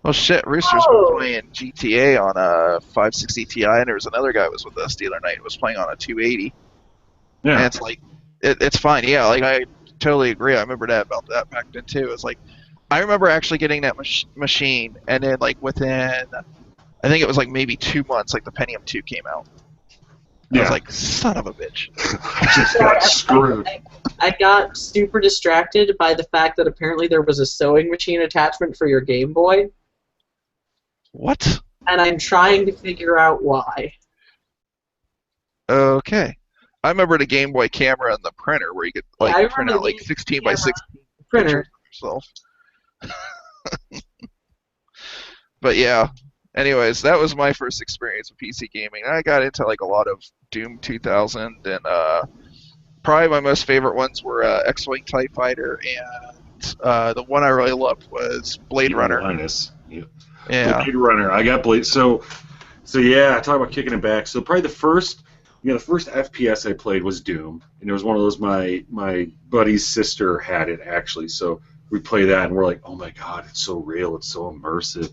Well, shit, Rooster's been playing GTA on a 560 Ti, and there was another guy who was with us the other night who was playing on a 280. Yeah. And it's like, it's fine. Yeah, like I totally agree. I remember about that back then too. It's like, I remember actually getting that machine, and then like within, I think it was like maybe 2 months, like the Pentium 2 came out. I was like, son of a bitch. I just got screwed. I got super distracted by the fact that apparently there was a sewing machine attachment for your Game Boy. What? And I'm trying to figure out why. Okay. I remember the Game Boy camera and the printer where you could like print out like 16 by 16 printer of yourself. But yeah. Anyways, that was my first experience with PC gaming. I got into like a lot of Doom 2000, and probably my most favorite ones were X-Wing TIE Fighter, and the one I really loved was Blade Runner. Yeah. Blade Runner. I got Blade. So yeah, talk about kicking it back. So probably the first FPS I played was Doom, and it was one of those my buddy's sister had it actually. So we play that, and we're like, oh my god, it's so real, it's so immersive.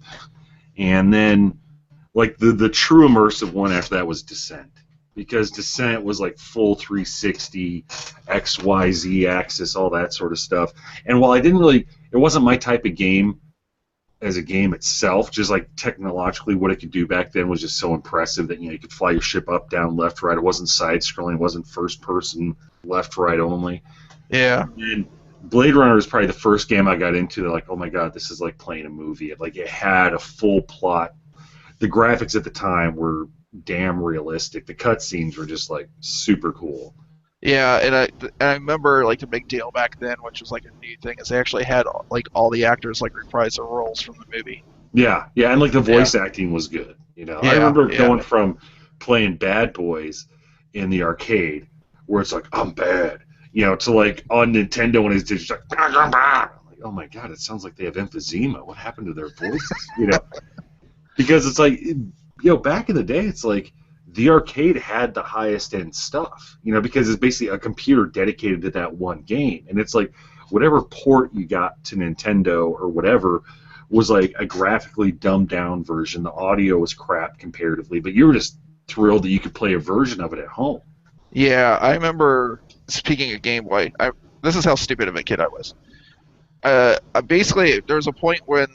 And then, like, the true immersive one after that was Descent. Because Descent was, like, full 360, X, Y, Z axis, all that sort of stuff. And while it wasn't my type of game, as a game itself, just like technologically what it could do back then was just so impressive that you could fly your ship up, down, left, right. It wasn't side scrolling, it wasn't first person, left, right only. Yeah. And Blade Runner is probably the first game I got into that, like, oh my god, this is like playing a movie. It had a full plot. The graphics at the time were damn realistic. The cutscenes were just like super cool. Yeah, and I remember like the big deal back then, which was like a new thing, is they actually had like all the actors like reprise their roles from the movie. Yeah, and like the voice acting was good. I remember going from playing Bad Boys in the arcade, where it's like I'm bad, to like on Nintendo when it's just like, I'm like, oh my god, it sounds like they have emphysema. What happened to their voices? Because it's like, back in the day, it's like the arcade had the highest end stuff, because it's basically a computer dedicated to that one game, and it's like whatever port you got to Nintendo or whatever was like a graphically dumbed down version. The audio was crap comparatively, but you were just thrilled that you could play a version of it at home. Yeah, I remember, speaking of Game Boy, this is how stupid of a kid I was. Basically, there was a point when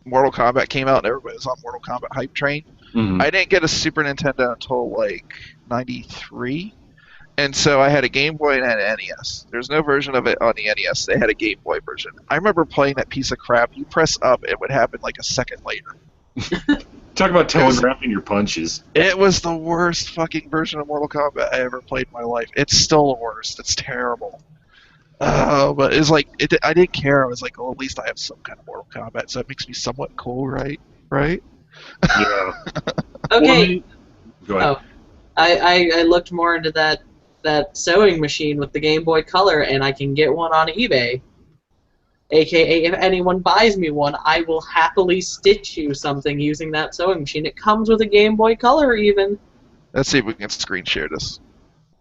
Mortal Kombat came out and everybody was on Mortal Kombat hype train. Mm-hmm. I didn't get a Super Nintendo until like 93, and so I had a Game Boy and an NES. There's no version of it on the NES. They had a Game Boy version. I remember playing that piece of crap. You press up, it would happen like a second later. Talk about telegraphing your punches. It was the worst fucking version of Mortal Kombat I ever played in my life. It's still the worst. It's terrible. But it's like, I didn't care. I was like, well, at least I have some kind of Mortal Kombat, so it makes me somewhat cool, right? Right? Yeah. Okay. Go ahead. Oh, I looked more into that sewing machine with the Game Boy Color, and I can get one on eBay. AKA, if anyone buys me one, I will happily stitch you something using that sewing machine. It comes with a Game Boy Color, even. Let's see if we can screen share this.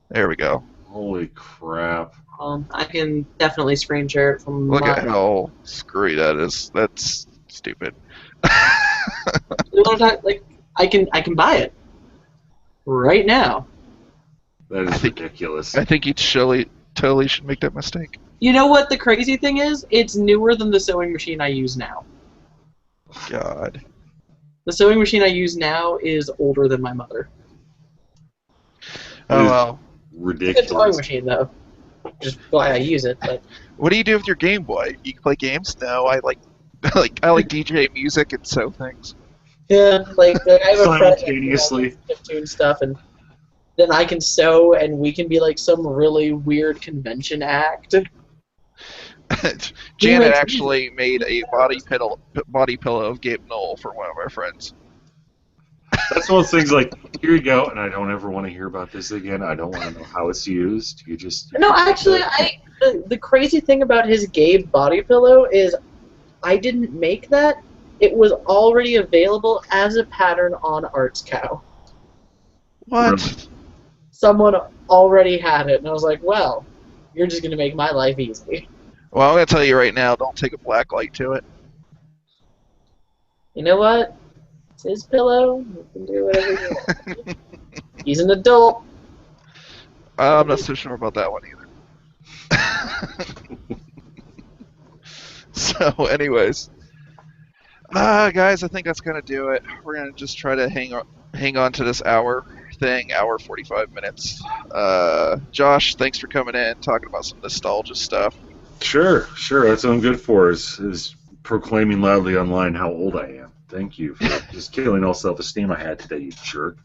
There we go. Holy crap. I can definitely screen share it from Look my... at how screwy that is. That's stupid. I can buy it right now. That is ridiculous. I think you totally should make that mistake. You know what the crazy thing is? It's newer than the sewing machine I use now. God. The sewing machine I use now is older than my mother. Oh well. Ridiculous. It's a good sewing machine though. Just why I use it. But what do you do with your Game Boy? You can play games? No, I like DJ music and sew things. yeah, like I have a friend Simultaneously. tune stuff, and then I can sew, and we can be like some really weird convention act. Janet actually made a body pillow of Gabe Knoll for one of our friends. That's one of those things like, here you go, and I don't ever want to hear about this again. I don't want to know how it's used. No, actually, the crazy thing about his Gabe body pillow is I didn't make that. It was already available as a pattern on ArtsCow. What? Really? Someone already had it, and I was like, well, you're just going to make my life easy. Well, I'm going to tell you right now, don't take a black light to it. You know what? It's his pillow. You can do whatever you want. He's an adult. I'm not so sure about that one either. So, anyways. Guys, I think that's going to do it. We're going to just try to hang on to this hour 45 minutes. Josh, thanks for coming in, talking about some nostalgia stuff. Sure. That's what I'm good for, is proclaiming loudly online how old I am. Thank you for just killing all self-esteem I had today, you jerk.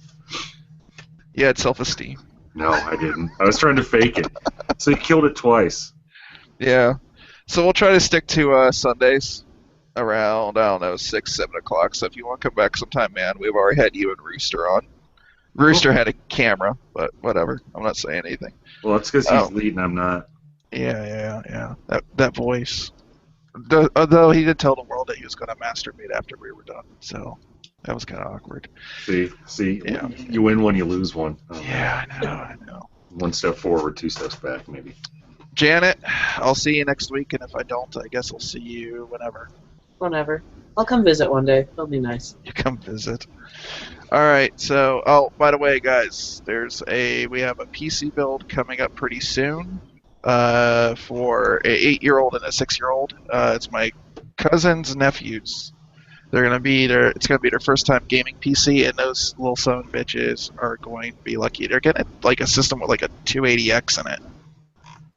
You had self-esteem. No, I didn't. I was trying to fake it. So you killed it twice. Yeah. So we'll try to stick to Sundays around, 6, 7 o'clock. So if you want to come back sometime, man, we've already had you and Rooster on. Rooster had a camera, but whatever. I'm not saying anything. Well, that's because he's leading, I'm not. Yeah. That voice. Although he did tell the world that he was going to masturbate after we were done, so that was kind of awkward. See, yeah. You win one, you lose one. Yeah, I know. One step forward, 2 steps back, maybe. Janet, I'll see you next week, and if I don't, I guess I'll see you whenever. Whenever. I'll come visit one day. That'll be nice. You come visit. All right. So, by the way, guys, we have a PC build coming up pretty soon. For a 8-year-old and a 6-year-old. It's my cousins, nephews. They're gonna be their. It's gonna be their first time gaming PC, and those little son of bitches are going to be lucky. They're getting like a system with like a 280X in it,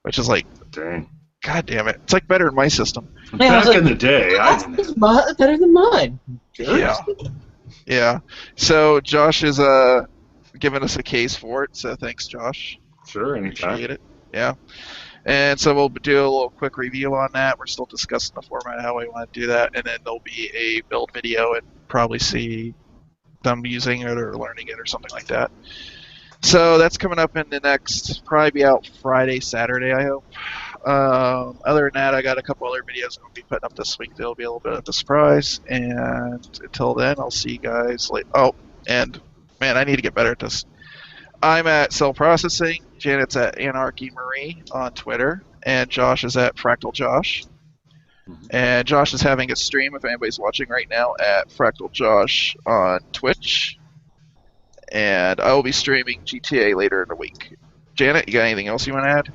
which is like, Dang. god damn it, it's like better than my system. Man, I was Back like, in the day, I didn't. That's better than mine. Yeah. Yeah. So Josh is giving us a case for it. So thanks, Josh. Sure, anytime. Appreciate it. Yeah. And so we'll do a little quick review on that. We're still discussing the format, how we want to do that, and then there'll be a build video and probably see them using it or learning it or something like that. So that's coming up in the next, probably be out Friday, Saturday, I hope. Other than that, I got a couple other videos I'm going to be putting up this week. They'll be a little bit of a surprise. And until then, I'll see you guys later. Oh, and man, I need to get better at this. I'm at Cell Processing. Janet's at Anarchy Marie on Twitter. And Josh is at Fractal Josh. And Josh is having a stream, if anybody's watching right now, at Fractal Josh on Twitch. And I will be streaming GTA later in the week. Janet, you got anything else you want to add?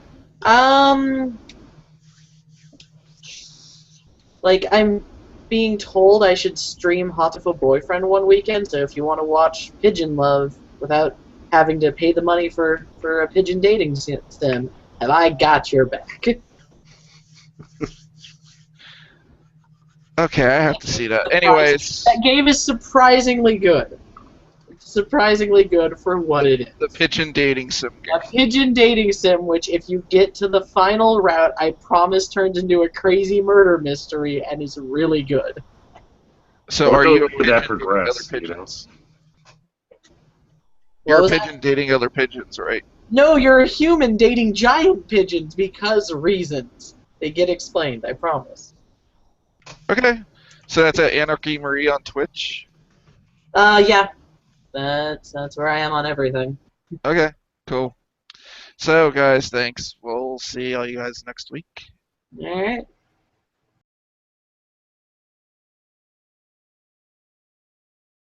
Like, I'm being told I should stream Hottiful Boyfriend one weekend, so if you want to watch Pigeon Love without having to pay the money for a pigeon dating sim, have I got your back? Okay, I have to see that. Anyways, That game is surprisingly good. Surprisingly good for what it is. the pigeon dating sim game. A pigeon dating sim, which if you get to the final route, I promise turns into a crazy murder mystery and is really good. So Well, are you a would that pigeon dating progress, other you know? pigeons? What You're a was that? pigeon dating other pigeons, right? No, you're a human dating giant pigeons because reasons. They get explained, I promise. Okay. So that's at Anarchy Marie on Twitch. Yeah. That's where I am on everything. Okay, cool. So guys, thanks. We'll see all you guys next week. Alright.